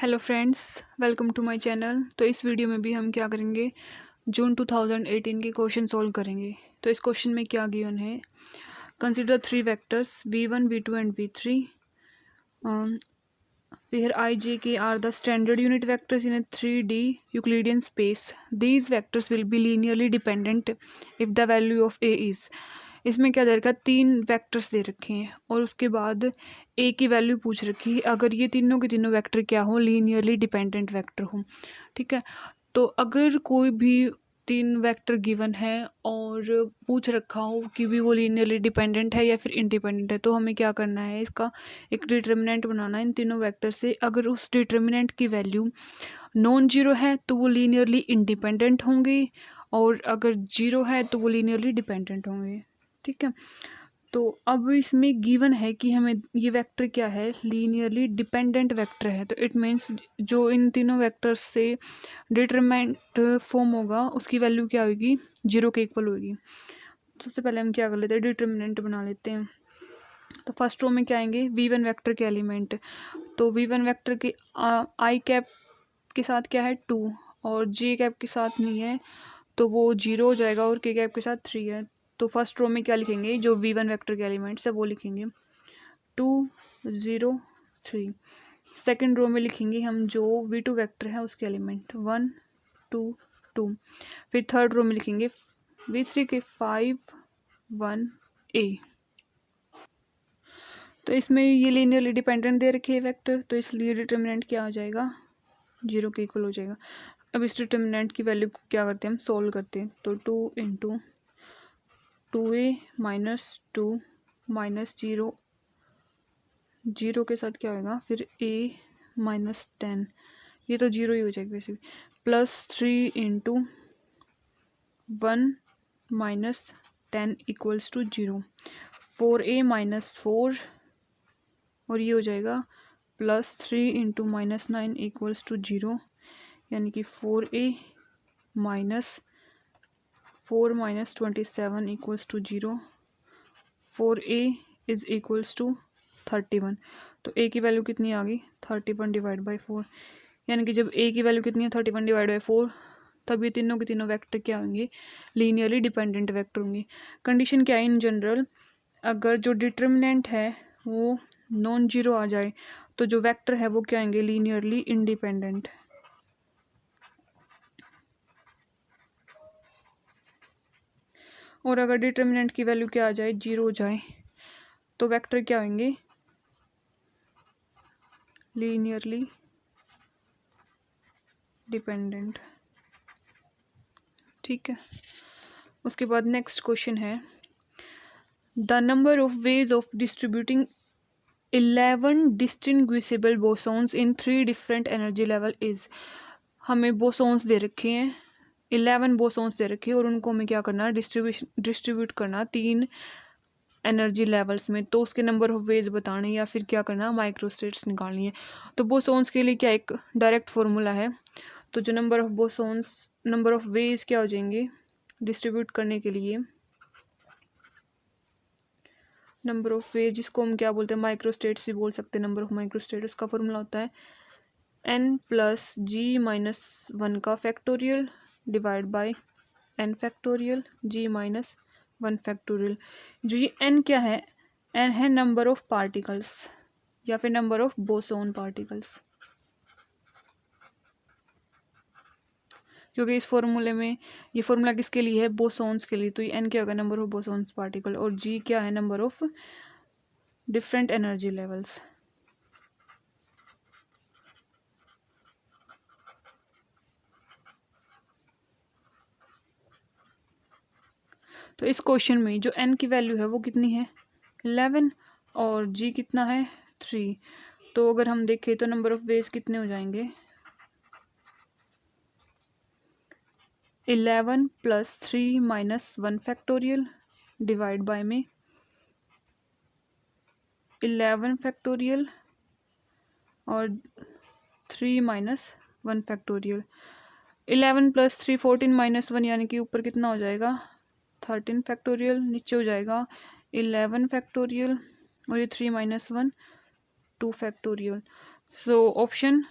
Hello friends, welcome to my channel. तो इस video में भी हम क्या करेंगे, जून 2018 के क्वेश्चन सॉल्व करेंगे। तो इस क्वेश्चन में क्या गिवन है, consider three vectors v1 v2 and v3 where I, j, k are the standard unit vectors in a 3D Euclidean space. These vectors will be linearly dependent if the value of a is। इसमें क्या दे रखा है, तीन vectors दे रखे हैं और उसके बाद ए की वैल्यू पूछ रखी है। अगर ये तीनों के तीनों वेक्टर क्या हो, लीनियरली डिपेंडेंट वेक्टर हो। ठीक है, तो अगर कोई भी तीन वेक्टर गिवन है और पूछ रखा हो कि भी वो लीनियरली डिपेंडेंट है या फिर इंडिपेंडेंट है, तो हमें क्या करना है, इसका एक डिटर्मिनेंट बनाना है इन तीनों वेक्टर से। अगर उस डिटर्मिनेंट की वैल्यू नॉन जीरो है तो वो लीनियरली इंडिपेंडेंट होंगे, और अगर जीरो है तो वो लीनियरली डिपेंडेंट होंगे। ठीक है, तो अब इसमें गिवन है कि हमें ये वेक्टर क्या है, लीनियरली डिपेंडेंट वेक्टर है। तो इट मीन्स जो इन तीनों वेक्टर्स से डिटरमिनेंट फॉर्म होगा उसकी वैल्यू क्या होगी, जीरो के इक्वल होगी। सबसे पहले हम क्या कर लेते हैं, डिटरमिनेंट बना लेते हैं। तो फर्स्ट रो में क्या आएंगे, v1 वेक्टर के एलिमेंट। तो v1 वेक्टर के आई कैप के साथ क्या है 2 और जे कैप के साथ नहीं है, तो वो जीरो हो जाएगा, और के कैप के साथ 3 है। तो फर्स्ट रो में क्या लिखेंगे, जो v1 वेक्टर के एलिमेंट्स है वो लिखेंगे 2 0 3। सेकेंड रो में लिखेंगे हम जो v2 वेक्टर है उसके एलिमेंट 1 2 2। फिर थर्ड रो में लिखेंगे v3 के 5 1 a। तो इसमें ये लीनियरली डिपेंडेंट दे रखे है वेक्टर, तो इसलिए डिटर्मिनेंट क्या आ जाएगा, जीरो के इक्वल हो जाएगा। अब इस डिटर्मिनेंट की वैल्यू क्या करते हैं, हम सोल्व करते हैं। तो 2 into 2a minus 2 minus zero, zero के साथ क्या होगा फिर a माइनस 10, ये तो जीरो ही हो जाएगा वैसे भी, plus 3 into 1 minus 10 equals to 0। 4a minus 4, और ये हो जाएगा plus 3 into minus 9 equals to 0, यानी कि 4a minus 4 minus 27 equals to 0। 4a is equals to 31। तो a की वैल्यू कितनी आ गई, 31 डिवाइड बाई 4। यानी कि जब a की वैल्यू कितनी है, 31 डिवाइड बाई 4, तब ये तीनों के तीनों वेक्टर क्या होंगे, लीनियरली डिपेंडेंट वेक्टर होंगे। कंडीशन क्या है इन जनरल, अगर जो डिटर्मिनेंट है वो नॉन जीरो आ जाए तो जो वेक्टर है वो क्या आएंगे, लीनियरली इंडिपेंडेंट। और अगर डिटर्मिनेंट की वैल्यू क्या आ जाए, जीरो हो जाए, तो वेक्टर क्या होंगे, लीनियरली डिपेंडेंट। ठीक है, उसके बाद नेक्स्ट क्वेश्चन है, the number of ways of distributing 11 distinguishable bosons in 3 different energy level is. हमें बोसॉन्स दे रखे हैं, 11 बोसॉन्स दे रखे हैं, और उनको हमें क्या करना है, डिस्ट्रीब्यूट करना 3 एनर्जी लेवल्स में। तो उसके नंबर ऑफ वेज बताने या फिर क्या करना, माइक्रोस्टेट्स निकालनी है। तो बोसॉन्स के लिए क्या एक डायरेक्ट फॉर्मूला है, तो जो number of bosons, number of ways क्या हो जाएंगे डिस्ट्रीब्यूट करने के लिए, नंबर ऑफ वेज जिसको हम क्या बोलते हैं, माइक्रोस्टेट्स भी बोल सकते हैं। नंबर ऑफ माइक्रोस्टेट, उसका फॉर्मूला होता है n प्लस जी माइनस 1 का factorial divide by n factorial g minus 1 factorial. जो ये n क्या है, n है नंबर ऑफ पार्टिकल्स या फिर नंबर ऑफ बोसोन पार्टिकल्स, क्योंकि इस फॉर्मूले में ये फॉर्मूला किसके लिए है, बोसोन्स के लिए। तो ये n क्या होगा, नंबर ऑफ बोसोन्स पार्टिकल, और g क्या है, number of different energy levels. तो इस क्वेश्चन में जो n की वैल्यू है वो कितनी है, 11, और g कितना है 3। तो अगर हम देखें तो नंबर ऑफ वेज कितने हो जाएंगे, 11 plus 3 minus 1 factorial divide by में 11 फैक्टोरियल और 3 माइनस 1 फैक्टोरियल। 11 प्लस 3 14 माइनस 1, यानी कि ऊपर कितना हो जाएगा 13 फैक्टोरियल, नीचे हो जाएगा 11 फैक्टोरियल, और ये 3 minus 1 2 factorial. So option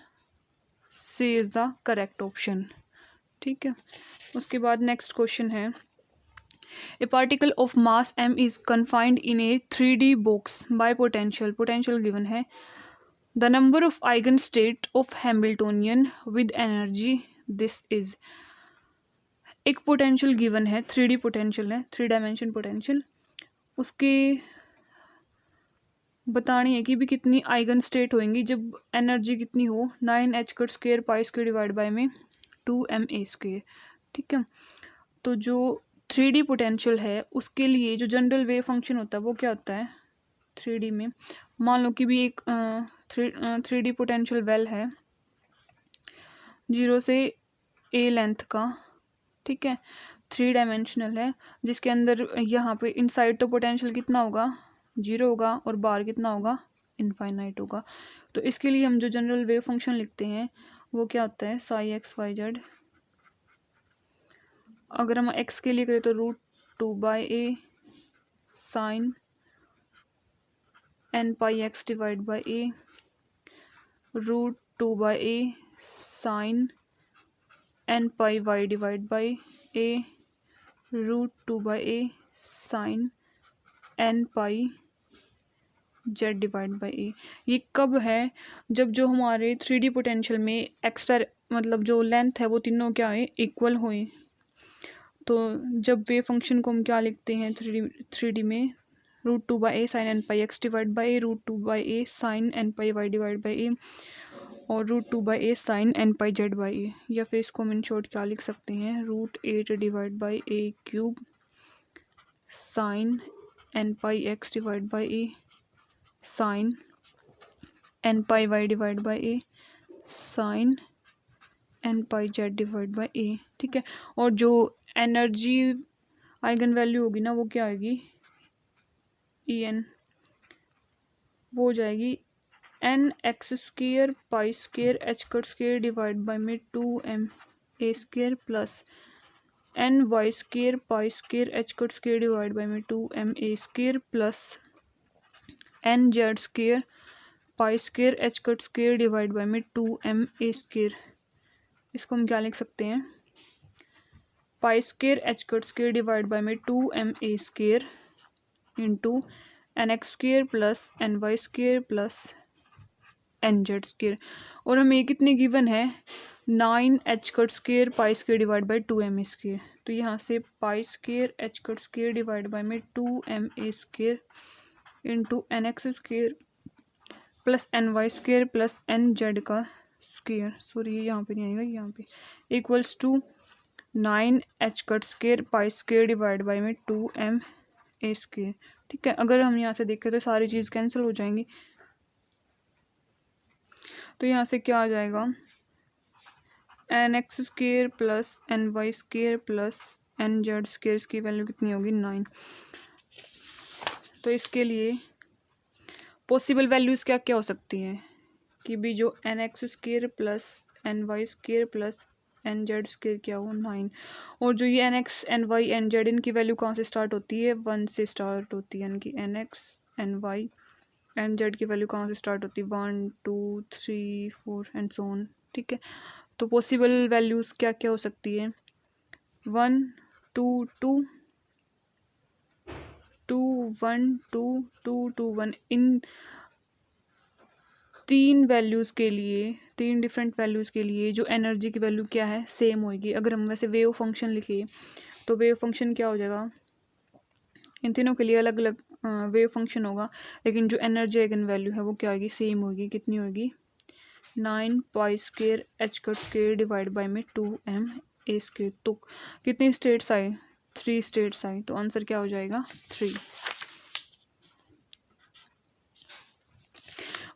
c is the correct option. ठीक है, उसके बाद नेक्स्ट क्वेश्चन है, a particle of mass m is confined in a 3D box by potential, potential given है, the number of eigen state of Hamiltonian with energy this is. एक potential given है, 3D potential है, 3 dimension potential, उसके बतानी है कि भी कितनी आइगन स्टेट होंगी जब एनर्जी कितनी हो, 9h² pi square divide by में 2ma²। ठीक है, तो जो 3D पोटेंशियल है उसके लिए जो जनरल वेव फंक्शन होता है वो क्या होता है 3D में। मान लो कि भी एक 3D पोटेंशियल वेल है 0 से a लेंथ का, ठीक है, 3 डायमेंशनल है, जिसके अंदर यहाँ पे इनसाइड तो पोटेंशियल कितना होगा 0 होगा और बाहर कितना होगा इनफाइनाइट होगा। तो इसके लिए हम जो जनरल वेव फंक्शन लिखते हैं वो क्या होता है साई एक्स वाई जेड। अगर हम x के लिए करें तो √2/a sine n πx divide by a, √2/a sine n πy divide by a, √2/a sine n πz divide by a। ये कब है, जब जो हमारे 3D पोटेंशियल में एक्स्ट्रा मतलब जो लेंथ है वो तीनों क्या है इक्वल हुए। तो जब वेव फंक्शन को हम क्या लिखते हैं 3D में √2/a sine n πx divide by √2/a sine n πy divide by a और √2/a sine n πz by a, या फिर इसको हम इन शॉर्ट क्या लिख सकते हैं √8 divide by a³ sine n πx divide by a sine n πy divide by a sine n πz divide by a। ठीक है, और जो एनर्जी आइगन वैल्यू होगी ना वो क्या आएगी En, वो हो जाएगी nx² pi square h² divide by में 2ma² plus ny² pi square h² divide by में 2ma² plus nz² pi square h² divide by में 2ma²। इसको हम क्या लिख सकते हैं पाई स्क्वेयर h² डिवाइड बाई में 2ma² into nx² plus ny² plus nz²। और हमें ये कितनी गिवन है 9h² pi square divide by 2ma²। तो यहाँ से पाई स्क्वेयर h² डिवाइड बाई में 2ma² into nx² plus ny² plus nz का स्क्वेयर, सॉरी ये यहाँ पे नहीं आएगा, यहाँ पे equals to 9h² pi square divide by में 2ma²। ठीक है, अगर हम यहाँ से देखें तो सारी चीज़ कैंसिल हो जाएंगी, तो यहाँ से क्या आ जाएगा nx² plus ny² plus nz² इसकी वैल्यू कितनी होगी 9। तो इसके लिए पॉसिबल वैल्यूज़ क्या क्या हो सकती हैं कि भी जो nx² plus ny² plus nz² क्या हो 9, और जो ये nx ny nz इनकी वैल्यू कहाँ से स्टार्ट होती है 1 से स्टार्ट होती है, यानी कि nx ny nz की वैल्यू कहाँ से स्टार्ट होती है 1 2 3 4 एंड सो ऑन। ठीक है, तो पॉसिबल वैल्यूज़ क्या क्या हो सकती है 1 2 2 2 1 2 2 2 1। इन तीन वैल्यूज़ के लिए, तीन डिफरेंट वैल्यूज़ के लिए जो एनर्जी की वैल्यू क्या है सेम होगी। अगर हम वैसे वेव फंक्शन लिखे तो वेव फंक्शन क्या हो जाएगा, इन तीनों के लिए अलग अलग वेव फंक्शन होगा, लेकिन जो एनर्जी आइगन वैल्यू है वो क्या होगी सेम होगी। कितनी होगी 9π² h² डिवाइड बाई में 2ma²। तो कितनी स्टेट्स आए 3 स्टेट्स आई, तो आंसर क्या हो जाएगा 3।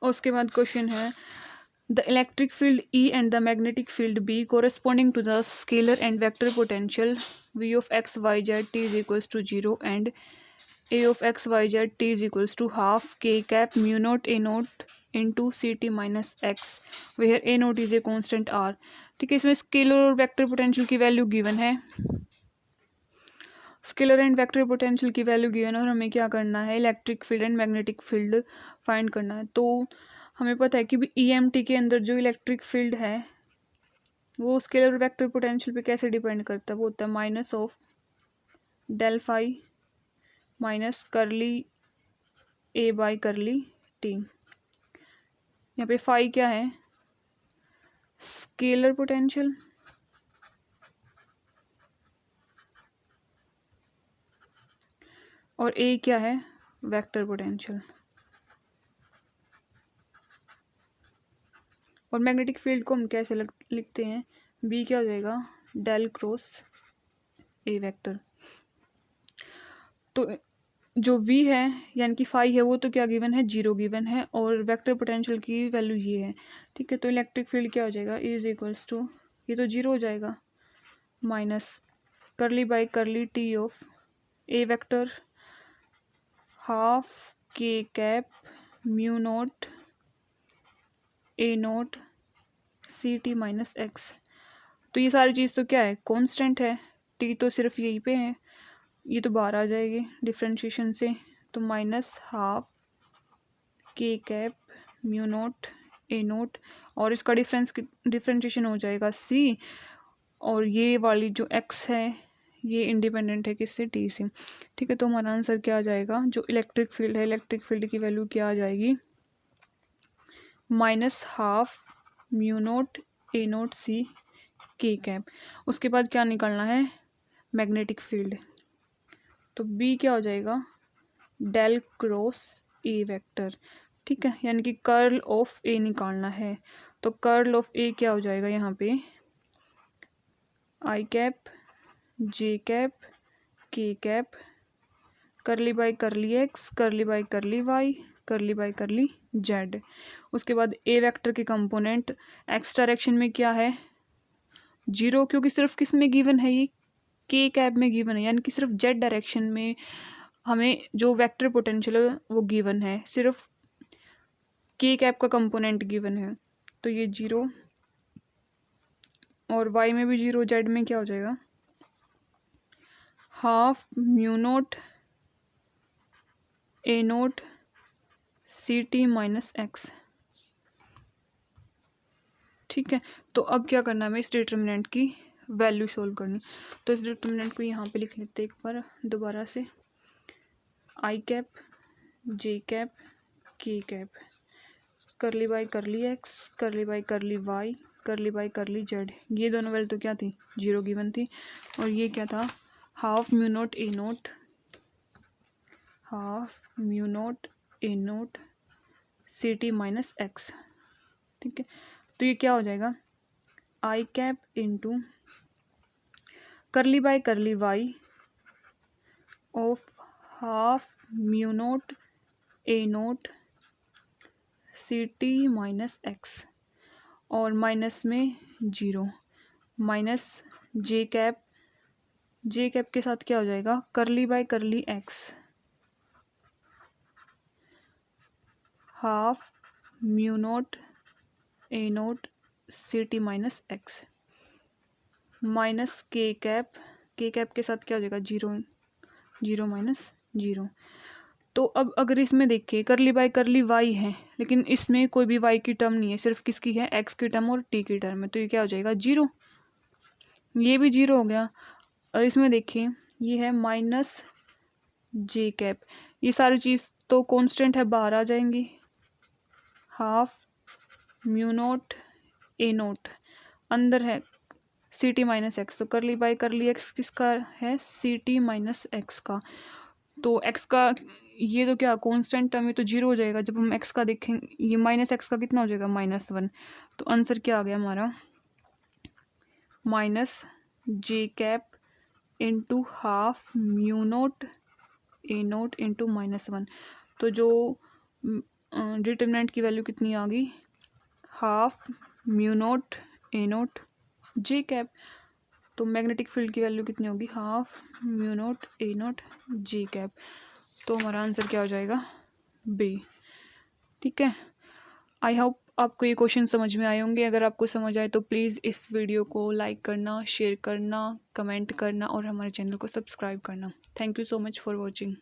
और उसके बाद क्वेश्चन है the electric field E and the magnetic field B corresponding to the scalar and vector potential V of x y z t is equals to 0 and A of x y z t is equals to half k cap mu naught A naught into ct minus x where A naught is a constant r। ठीक है, इसमें scalar और vector potential की value given है, scalar and vector potential की value given है, और हमें क्या करना है electric field and magnetic field find करना है। तो हमें पता है कि भी EMT के अंदर जो इलेक्ट्रिक फील्ड है वो स्केलर वेक्टर पोटेंशियल पे कैसे डिपेंड करता है, वो होता है minus of del phi minus curly A by curly T. यहाँ पे फाई क्या है, स्केलर पोटेंशियल, और ए क्या है, वेक्टर पोटेंशियल। और मैग्नेटिक फील्ड को हम कैसे लिखते हैं, बी क्या हो जाएगा, डेल क्रॉस ए वेक्टर। तो जो v है यानी कि फाई है वो तो क्या गिवन है, 0 गिवन है, और वेक्टर पोटेंशियल की वैल्यू ये है। ठीक है, तो इलेक्ट्रिक फील्ड क्या हो जाएगा, इज इक्वल्स टू, ये तो 0 हो जाएगा, minus curly by curly t of a vector half के कैप म्यू नोट ए naught C T minus x. तो ये सारी चीज़ तो क्या है, कांस्टेंट है, टी तो सिर्फ यहीं पे है, ये तो बाहर आ जाएगी डिफ्रेंशिएशन से, तो माइनस हाफ के कैप म्यू नोट ए नोट, और इसका डिफ्रेंशिएशन हो जाएगा सी, और ये वाली जो एक्स है ये इंडिपेंडेंट है किससे, टी से। ठीक है, तो हमारा आंसर क्या आ जाएगा, जो इलेक्ट्रिक फील्ड है, इलेक्ट्रिक फील्ड की वैल्यू क्या आ जाएगी, माइनस हाफ म्यू नोट ए नोट सी के कैप। उसके बाद क्या निकालना है, मैग्नेटिक फील्ड, तो बी क्या हो जाएगा, डेल क्रॉस ए वेक्टर। ठीक है, यानी कि कर्ल ऑफ ए निकालना है, तो कर्ल ऑफ ए क्या हो जाएगा यहाँ पे, I cap J cap K cap curly by curly X curly by curly Y curly by curly Z. उसके बाद ए वेक्टर के कंपोनेंट एक्स डायरेक्शन में क्या है, 0, क्योंकि सिर्फ किस में गिवन है, ये के कैप में गिवन है, यानी कि सिर्फ जेड डायरेक्शन में हमें जो वेक्टर पोटेंशियल है वो गिवन है, सिर्फ के कैप का कंपोनेंट गिवन है, तो ये 0, और वाई में भी 0, जेड में क्या हो जाएगा, हाफ म्यू नोट ए naught C T minus x. ठीक है, तो अब क्या करना है, हमें इस डिटर्मिनेंट की वैल्यू सोल्व करनी। तो इस डिटर्मिनेंट को यहाँ पे लिख लेते हैं एक बार दोबारा से, I cap J cap K cap curly by curly X curly by curly Y curly by curly Z. ये दोनों वैल्यू तो क्या थी, 0 गिवन थी, और ये क्या था, हाफ म्यू नोट ए नोट, हाफ म्यू नोट ए naught C T minus x. ठीक है, तो ये क्या हो जाएगा, i cap into curly by curly y of half mu naught A naught C T minus x, और माइनस में 0, माइनस जे कैप के साथ क्या हो जाएगा, curly by curly X half mu naught A naught C T minus X, minus K cap के साथ क्या हो जाएगा, 0, 0 माइनस 0। तो अब अगर इसमें देखिए करली बाई करली वाई है, लेकिन इसमें कोई भी वाई की टर्म नहीं है, सिर्फ किसकी है, एक्स की टर्म और टी की टर्म है, तो ये क्या हो जाएगा, 0, ये भी 0 हो गया। और इसमें देखिए ये है माइनस जे कैप, ये सारी चीज़ तो कांस्टेंट है, बाहर आ जाएंगी, हाफ म्यू नोट ए नोट, अंदर है सी टी माइनस एक्स, तो करली बाई करली एक्स किसका है, सी टी माइनस एक्स का, तो एक्स का ये तो क्या कांस्टेंट टर्म है, तो 0 हो जाएगा। जब हम एक्स का देखेंगे, ये माइनस एक्स का कितना हो जाएगा, -1, तो आंसर क्या आ गया हमारा, minus j cap into half mu naught ए नोट इंटू -1। तो जो डिटर्मिनेंट की वैल्यू कितनी आ गई, हाफ म्यू नोट ए नोट जे कैप, तो मैग्नेटिक फील्ड की वैल्यू कितनी होगी, हाफ म्यू नोट ए नोट जे कैप। तो हमारा आंसर क्या हो जाएगा, बी। ठीक है, आई होप आपको ये क्वेश्चन समझ में आए होंगे। अगर आपको समझ आए तो प्लीज़ इस वीडियो को लाइक करना, शेयर करना, कमेंट करना और हमारे चैनल को सब्सक्राइब करना। Thank you so much for watching.